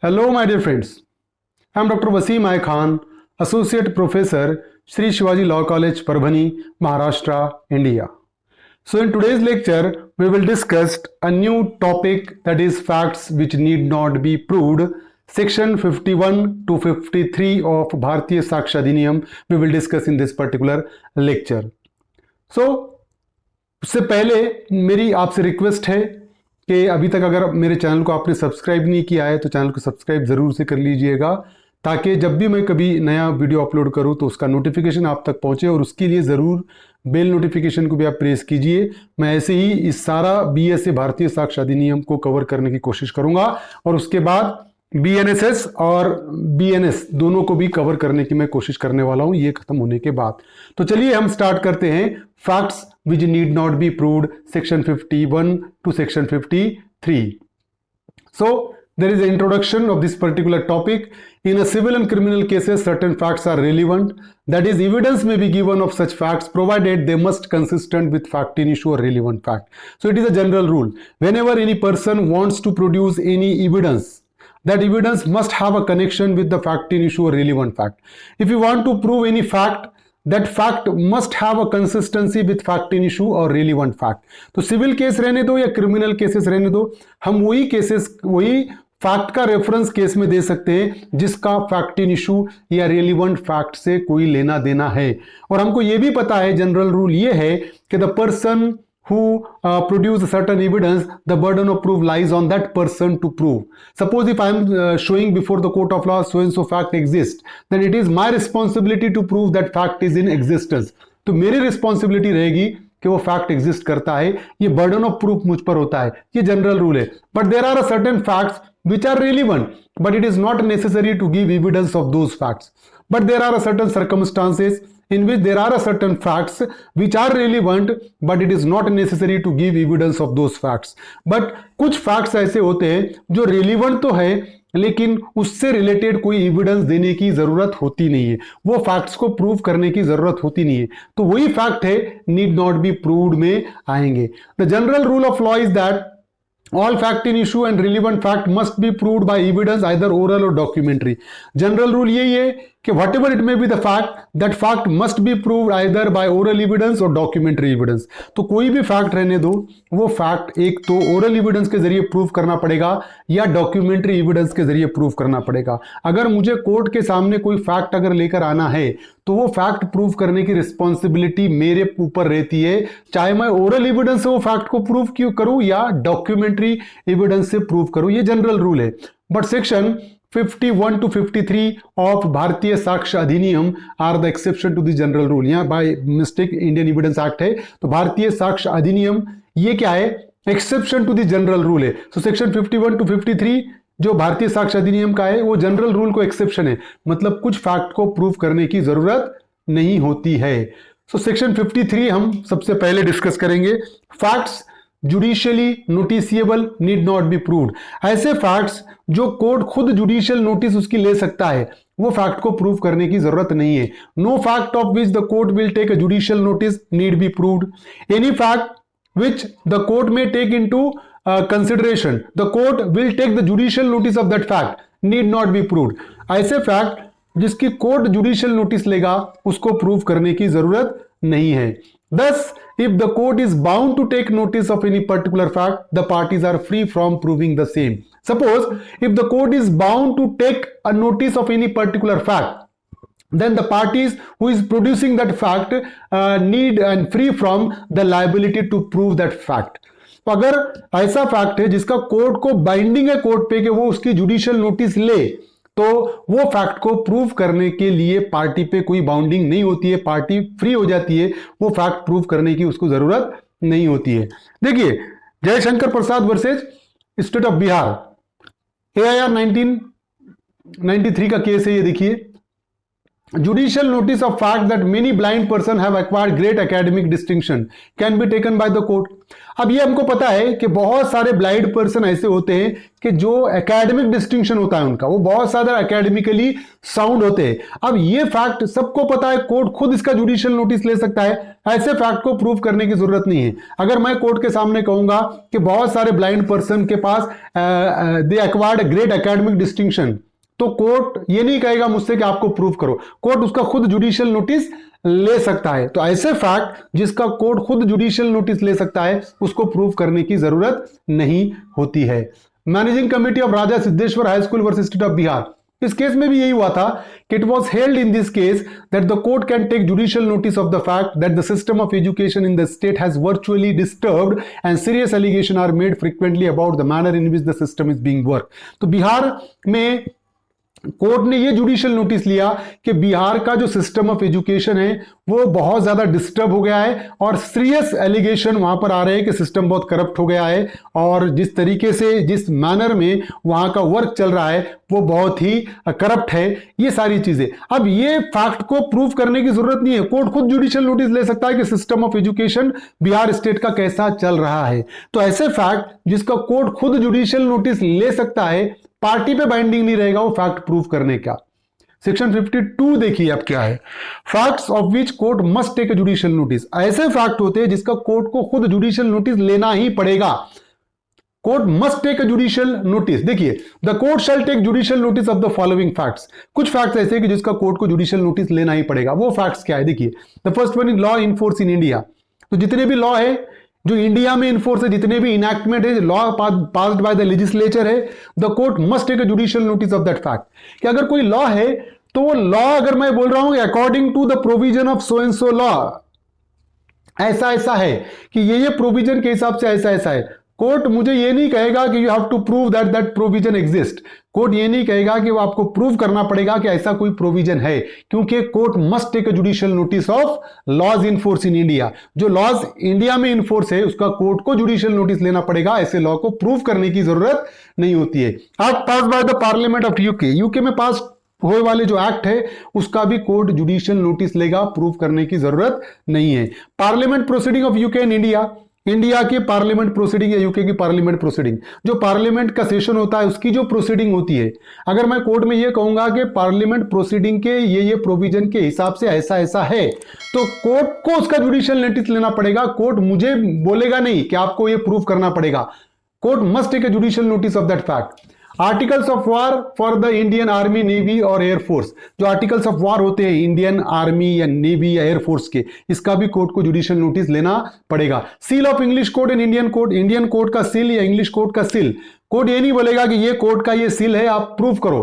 Hello, my dear friends. I'm Dr. Wasim I Khan, Associate Professor, Sri Shivaji Law College, Parbhani, Maharashtra, India. So, in today's lecture, we will discuss a new topic, that is facts which need not be proved. Section 51 to 53 of Bharatiya Sakshya Adhiniyam we will discuss in this particular lecture. So, उससे पहले मेरी आपसे request है कि अभी तक अगर मेरे चैनल को आपने सब्सक्राइब नहीं किया है तो चैनल को सब्सक्राइब ज़रूर से कर लीजिएगा, ताकि जब भी मैं कभी नया वीडियो अपलोड करूं तो उसका नोटिफिकेशन आप तक पहुंचे। और उसके लिए ज़रूर बेल नोटिफिकेशन को भी आप प्रेस कीजिए। मैं ऐसे ही इस सारा BSA भारतीय साक्ष्य अधिनियम को कवर करने की कोशिश करूंगा और उसके बाद BNSS और BNS दोनों को भी कवर करने की मैं कोशिश करने वाला हूं ये खत्म होने के बाद। तो चलिए हम स्टार्ट करते हैं facts which need not be proved, section 51 to section 53. So there is an introduction of this particular topic. In a civil and criminal cases, certain facts are relevant. That is, evidence may be given of such facts provided they must consistent with fact in issue or relevant fact. So it is a general rule. Whenever any person wants to produce any evidence, that evidence must have a connection with the fact in issue or relevant fact. If you want to prove any fact, that fact must have a consistency with fact in issue और relevant fact. तो civil case रहने दो या criminal cases रहने दो, हम वही cases वही फैक्ट का रेफरेंस केस में दे सकते हैं जिसका फैक्ट इन इशू या रेलिवेंट फैक्ट से कोई लेना देना है। और हमको ये भी पता है, जनरल रूल ये है कि the person who produce a certain evidence, the burden of proof lies on that person to prove. Suppose if I am showing before the court of law so and so fact exists, then it is my responsibility to prove that fact is in existence. तो मेरी responsibility रहेगी कि वो fact exist करता है, ये burden of proof मुझ पर होता है, ये जनरल रूल है। But there are certain facts which are relevant, but it is not necessary to give evidence of those facts. But there are certain circumstances in which there are certain facts which are relevant, but it is not necessary to give evidence of those facts. But कुछ facts ऐसे होते हैं जो relevant तो है लेकिन उससे related कोई एविडेंस देने की जरूरत होती नहीं है, वो फैक्ट्स को प्रूव करने की जरूरत होती नहीं है, तो वही फैक्ट है नीड नॉट बी प्रूव्ड में आएंगे। The general rule of law is that all fact in issue and relevant fact must be proved by evidence, either oral or documentary. General rule यही है कि whatever it may be the fact, that fact must be proved either by oral evidence or documentary evidence. तो कोई भी fact रहने दो, वो fact एक तो ओरल एविडेंस के जरिए प्रूव करना पड़ेगा या डॉक्यूमेंट्री एविडेंस के जरिए प्रूव करना पड़ेगा। अगर मुझे कोर्ट के सामने कोई फैक्ट अगर लेकर आना है तो वो फैक्ट प्रूव करने की रिस्पॉन्सिबिलिटी मेरे ऊपर रहती है, चाहे मैं ओरल एविडेंस से वो फैक्ट को प्रूव क्यों करूं या डॉक्यूमेंट्री एविडेंस से प्रूव करूं, ये जनरल रूल है। But section 51 to 53 of Bharatiya Sakshya Adhiniyam are the exception to the general rule. यहाँ by mistake Indian Evidence Act है, तो भारतीय साक्ष्य अधिनियम ये क्या है, exception to the general rule है। सो सेक्शन 51 to 53 जो भारतीय साक्ष्य अधिनियम का है वो जनरल रूल को एक्सेप्शन है, मतलब कुछ फैक्ट को प्रूव करने की जरूरत नहीं होती है। सो सेक्शन 53 हम सबसे पहले डिस्कस करेंगे। Facts judicially noticeable need not be proved. ऐसे फैक्ट्स जो कोर्ट खुद जुडिशियल नोटिस उसकी ले सकता है, वो फैक्ट को प्रूव करने की जरूरत नहीं है। No fact of which the court will take a judicial notice need be proved. Any fact which the court may take into consideration, the court will take the judicial notice of that fact, need not be proved. ऐसे fact जिसकी court judicial notice लेगा उसको prove करने की जरूरत नहीं है। Thus, if the court is bound to take notice of any particular fact, the parties are free from proving the same. Suppose if the court is bound to take a notice of any particular fact, then the parties who is producing that fact need and free from the liability to prove that fact. तो अगर ऐसा fact है जिसका court को binding है court पे कि वो उसकी जुडिशियल नोटिस ले, तो वो फैक्ट को प्रूव करने के लिए पार्टी पे कोई बाउंडिंग नहीं होती है, पार्टी फ्री हो जाती है, वो फैक्ट प्रूव करने की उसको जरूरत नहीं होती है। देखिए, Jayshankar Prasad versus state of Bihar, AIR 1993 का केस है ये। देखिए, judicial notice of fact that many blind person have acquired great academic distinction can be taken by the court। अब ये हमको पता है कि बहुत सारे ब्लाइंड पर्सन ऐसे होते हैं कि जो एकेडमिक डिस्टिंक्शन होता है उनका, वो बहुत ज्यादा एकेडमिकली साउंड होते हैं। अब ये फैक्ट सबको पता है, कोर्ट खुद इसका जुडिशियल नोटिस ले सकता है, ऐसे फैक्ट को प्रूव करने की जरूरत नहीं है। अगर मैं कोर्ट के सामने कहूंगा कि बहुत सारे ब्लाइंड पर्सन के पास they acquired great academic distinction, तो कोर्ट ये नहीं कहेगा मुझसे कि आपको प्रूव करो, कोर्ट उसका खुद जुडिशियल नोटिस ले सकता है। तो ऐसे फैक्ट जिसका कोर्ट खुद जुडिशियल नोटिस ले सकता है उसको प्रूव करने की जरूरत नहीं होती है। Managing committee of Raja Siddheshwar high school versus state of Bihar, इस केस में भी यही हुआ था कि it was held in this case that the court can take judicial notice of the fact that the system of education in the state has virtually disturbed and serious allegation are made frequently about the manner in which the system is being work. तो बिहार में court ने यह judicial notice लिया कि बिहार का जो system of education है वो बहुत ज्यादा डिस्टर्ब हो गया है और सीरियस एलिगेशन वहां पर आ रहे हैं कि सिस्टम बहुत करप्ट हो गया है और जिस तरीके से जिस मैनर में वहां का वर्क चल रहा है वो बहुत ही करप्ट है, ये सारी चीजें। अब ये फैक्ट को प्रूव करने की जरूरत नहीं है, कोर्ट खुद जुडिशियल नोटिस ले सकता है कि system of education Bihar state का कैसा चल रहा है। तो ऐसे फैक्ट जिसका कोर्ट खुद जुडिशियल नोटिस ले सकता है, पार्टी पे बाइंडिंग नहीं रहेगा वो फैक्ट प्रूव करने का। सेक्शन 52 देखिए अब क्या है, facts of which court must take a judicial notice. ऐसे फैक्ट होते हैं जिसका कोर्ट को खुद जुडिशियल नोटिस लेना ही पड़ेगा। Court must take a judicial notice. देखिए, the court shall take judicial notice of the following facts. कुछ फैक्ट्स ऐसे हैं कि जिसका कोर्ट को जुडिशियल नोटिस लेना ही पड़ेगा। वो फैक्ट्स क्या है देखिए, the first one is law in force in India. तो जितने भी लॉ है जो इंडिया में इनफोर्स है, जितने भी इनैक्टमेंट है, law passed by the legislature है, the court must take a judicial notice of that fact. कि अगर कोई लॉ है तो वो लॉ अगर मैं बोल रहा हूं according to the provision of so and so law, ऐसा ऐसा है कि ये प्रोविजन के हिसाब से ऐसा ऐसा है, कोर्ट मुझे ये नहीं कहेगा कि you have to prove that that provision exist. Court ये नहीं कहेगा कि वो आपको प्रूव करना पड़ेगा कि ऐसा कोई प्रोविजन है, क्योंकि court must take a judicial notice of laws in force in India. जो लॉज इंडिया में इन फोर्स है उसका कोर्ट को जुडिशियल नोटिस लेना पड़ेगा, ऐसे लॉ को प्रूव करने की जरूरत नहीं होती है। Act pass by the parliament of UK, UK में पास होने वाले जो एक्ट है उसका भी कोर्ट जुडिशियल नोटिस लेगा, प्रूव करने की जरूरत नहीं है। Parliament proceeding of UK in India, India के पार्लियामेंट प्रोसीडिंग या यूके की पार्लियामेंट प्रोसीडिंग, जो पार्लियामेंट का सेशन होता है उसकी जो प्रोसीडिंग होती है, अगर मैं कोर्ट में ये कहूंगा कि पार्लियामेंट प्रोसीडिंग के ये प्रोविजन के हिसाब से ऐसा ऐसा है, तो कोर्ट को उसका जुडिशियल नोटिस लेना पड़ेगा। कोर्ट मुझे बोलेगा नहीं कि आपको ये प्रूव करना पड़ेगा, court must take a judicial notice of that fact. Articles of war for the Indian army, navy और एयरफोर्स, जो आर्टिकल्स ऑफ वॉर होते हैं इंडियन आर्मी या नेवी या एयरफोर्स के, इसका भी कोर्ट को जुडिशियल नोटिस लेना पड़ेगा। Seal of English code and Indian code, Indian code का सील या इंग्लिश कोड का सील, कोर्ट ये नहीं बोलेगा कि ये कोर्ट का ये सील है आप प्रूव करो,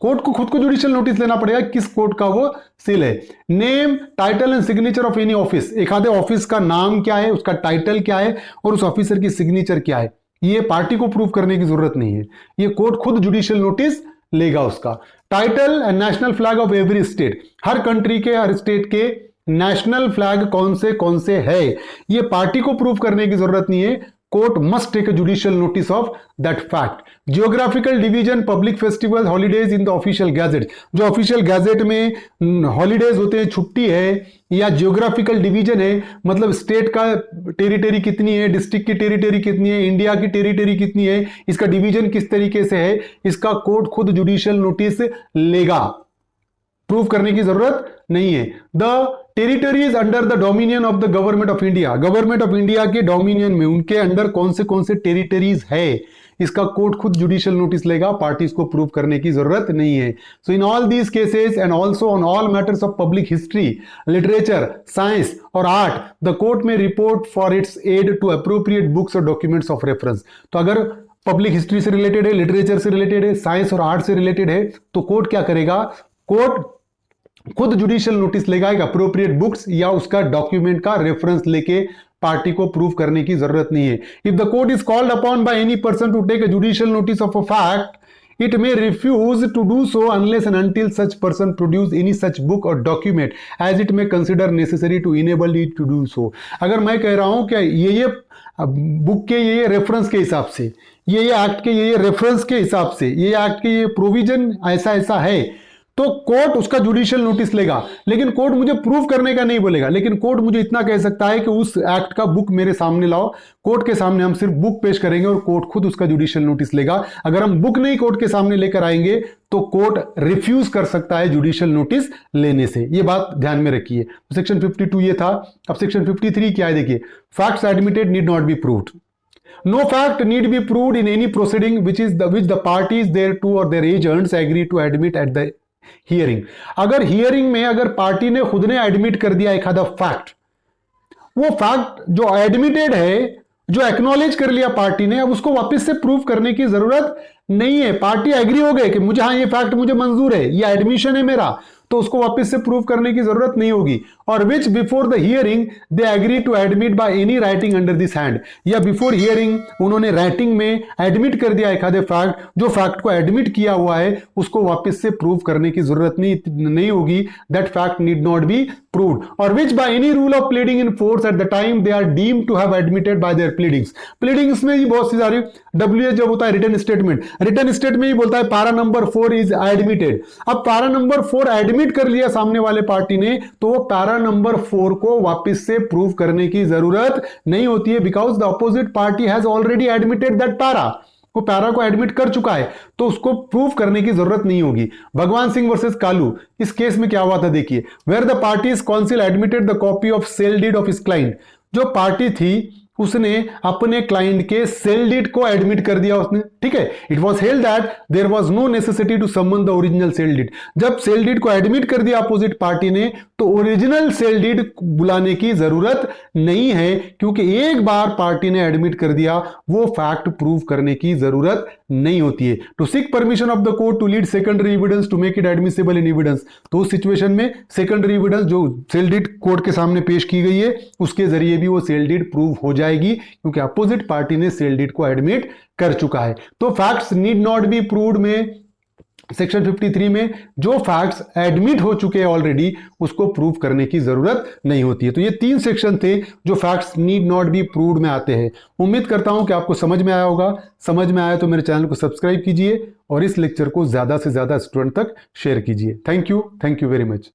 कोर्ट को खुद को जुडिशियल नोटिस लेना पड़ेगा किस कोर्ट का वो सील है। Name, title and signature of any office, एक आधे ऑफिस का नाम क्या है, उसका टाइटल क्या है और उस ऑफिसर की सिग्नेचर क्या है, ये पार्टी को प्रूव करने की जरूरत नहीं है, ये कोर्ट खुद जुडिशियल नोटिस लेगा उसका। Title and national flag of every state, her country के हर स्टेट के नेशनल फ्लैग कौन से है, ये पार्टी को प्रूव करने की जरूरत नहीं है, court must take a judicial notice of that fact. Geographical division, public festival, holidays in the official gazette, जो ऑफिशियल गैजेट में हॉलीडेज होते हैं, छुट्टी है या जियोग्राफिकल डिवीजन है, मतलब स्टेट का टेरिटरी कितनी है, डिस्ट्रिक्ट की टेरिटरी कितनी है, इंडिया की टेरिटरी कितनी है, इसका डिवीजन किस तरीके से है, इसका कोर्ट खुद जुडिशियल नोटिस लेगा, प्रूव करने की जरूरत नहीं है। The territories under the dominion of the government of India, government of India के डोमिनियन में उनके अंडर कौन से टेरिटरीज है, इसका कोर्ट खुद जुडिशियल नोटिस लेगा, पार्टीज को प्रूव करने की जरूरत नहीं है। So in all these cases and also on all matters of public history, literature, science और art, the court may resort for its aid to appropriate books और डॉक्यूमेंट्स ऑफ रेफरेंस। तो अगर पब्लिक हिस्ट्री से related है, literature से related है, science और art से रिलेटेड है, तो कोर्ट क्या करेगा, कोर्ट खुद जुडिशियल नोटिस लेगा एक अप्रोप्रिएट बुक्स या उसका डॉक्यूमेंट का रेफरेंस लेके, पार्टी को प्रूव करने की जरूरत नहीं है। If the court is called upon by any person to take a judicial notice of a fact, it may refuse to do so unless and until such person produce any such book or document as it may consider necessary to enable it to do so। अगर मैं कह रहा हूं कि ये book के ये reference के हिसाब से, ये एक्ट के ये रेफरेंस के हिसाब से, ये एक्ट के ये प्रोविजन ऐसा ऐसा है, तो कोर्ट उसका जुडिशियल नोटिस लेगा, लेकिन कोर्ट मुझे प्रूव करने का नहीं बोलेगा। लेकिन कोर्ट मुझे इतना कह सकता है कि उस एक्ट का बुक मेरे सामने लाओ। कोर्ट के सामने हम सिर्फ बुक पेश करेंगे और कोर्ट खुद उसका जुडिशियल नोटिस लेगा। अगर हम बुक नहीं कोर्ट के सामने लेकर आएंगे तो कोर्ट रिफ्यूज कर सकता है जुडिशियल नोटिस लेने से। यह बात ध्यान में रखिए। सेक्शन 52 ये था। अब सेक्शन 53 क्या है देखिए, facts admitted need not be proved. No fact need be proved in any proceeding which the parties thereto or their agents agree to admit at the hearing। अगर हियरिंग में अगर पार्टी ने खुद ने एडमिट कर दिया एक आधा फैक्ट, वो फैक्ट जो एडमिटेड है, जो एक्नॉलेज कर लिया पार्टी ने, अब उसको वापस से प्रूव करने की जरूरत नहीं है। पार्टी एग्री हो गए कि मुझे, हाँ ये फैक्ट मुझे मंजूर है, ये एडमिशन है मेरा, तो उसको वापस से प्रूव करने की जरूरत नहीं होगी। और which before the hearing they agree to admit by any writing under this hand, या बिफोर हियरिंग उन्होंने राइटिंग में एडमिट कर दिया एक आधे फैक्ट, जो फैक्ट को एडमिट किया हुआ है उसको वापस से प्रूव करने की जरूरत नहीं होगी। That fact need not be proved. और which by any rule of pleading in force at the time they are deemed to have admitted by their pleadings. Pleadings में ही बहुत सी सारी WH जब होता है रिटन स्टेटमेंट, रिटन स्टेटमेंट ही बोलता है पारा नंबर 4 इज एडमिटेड। अब पारा नंबर 4 एडमिट कर लिया सामने वाले पार्टी ने, तो वो पैरा नंबर 4 को वापस से प्रूव करने की जरूरत नहीं होती है, because the opposite party has already admitted that para. वो पैरा को एडमिट कर चुका है, तो उसको प्रूव करने की जरूरत नहीं होगी। भगवान सिंह वर्सेस कालू, इस केस में क्या हुआ था देखिए, where the parties counsel admitted the copy of sale deed of his client. जो पार्टी थी उसने अपने क्लाइंट के सेल डीड को एडमिट कर दिया उसने, ठीक है। It was held that there was no necessity to summon the original sale deed. जब सेल डीड को एडमिट कर दिया अपोजिट पार्टी ने, तो ओरिजिनल सेल डीड बुलाने की जरूरत नहीं है, क्योंकि एक बार पार्टी ने एडमिट कर दिया, वो फैक्ट प्रूव करने की जरूरत नहीं होती है। To seek permission of the court to lead secondary evidence to make it admissible in evidence, तो उस सिचुएशन में सेकेंडरी एविडेंस जो सेल डीड कोर्ट के सामने पेश की गई है, उसके जरिए भी वो सेल डीड प्रूव हो जाएगी, क्योंकि अपोजिट पार्टी ने सेल डीड को एडमिट कर चुका है। तो facts need not be proved में सेक्शन 53 में जो फैक्ट्स एडमिट हो चुके हैं ऑलरेडी, उसको प्रूव करने की जरूरत नहीं होती है। तो ये 3 सेक्शन थे जो facts need not be proved में आते हैं। उम्मीद करता हूं कि आपको समझ में आया होगा। समझ में आया तो मेरे चैनल को सब्सक्राइब कीजिए और इस लेक्चर को ज्यादा से ज्यादा स्टूडेंट तक शेयर कीजिए। Thank you very much.